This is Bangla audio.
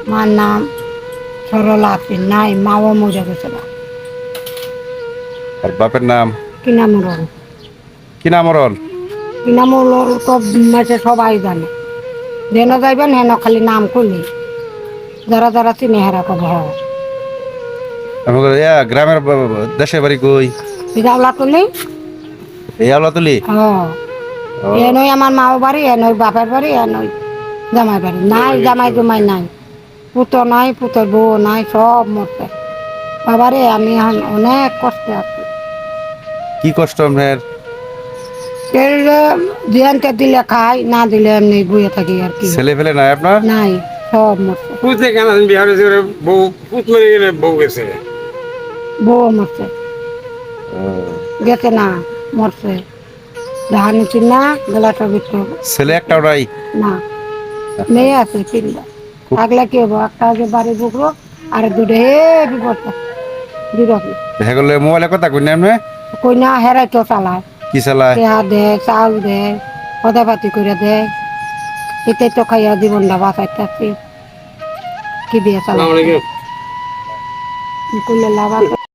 মার নাম সরলা আছে নাই মাও মরে গেছে না আর বাপের নাম কি নাম রল কি নাম অরল? কি নাম রল তো মাসে সবাই জানে যেন যাইবেন হেন খালি নাম করলি যারা যারা চিনে হেরা কব হ্যাঁ আমাকে গ্রামের দেশের বাড়ি কই? যাওলা তুলি এই আওলাতলি। হ্যাঁ ও এ নই আমার মাও বাড়ি এ নই বাপের বাড়ি এ নই জামাই বাড়ি নাই জামাই জমাই নাই পুতো নাই পুতোর বউ নাই সব মরতে বাবারে আমি এখন অনেক কষ্টে আছি কি কষ্ট আপনার? জিয়ানতে দিলে খাই না দিলে এমনি বইয়ে থাকি আর কি ছেলে ফেলে নাই আপনার? নাই সব মরছে পুঁতে কেন বিহার হয়েছে বউ পুত মেরে গেলে বউ গেছে বউ মরছে ও, গেছে না মরছে ধানি চিনা গলাটা বিক্রি ছেলে একটাও নাই? না মেয়ে আছে তিনটা থাকলে কি হবো একটা যে বাড়ি বুকরো আর দুটো হে বিপদ দুটো দেখা গেলে মোবাইলে কথা কই না আপনি? কই না হেরাই তো চালায় কি চালায়? দেহা দে চাল দে পদাপাতি করে দে এটাই তো খাইয়া জীবনটা বাঁচাইতেছি কি দিয়ে চালায় করলে লাভ আছে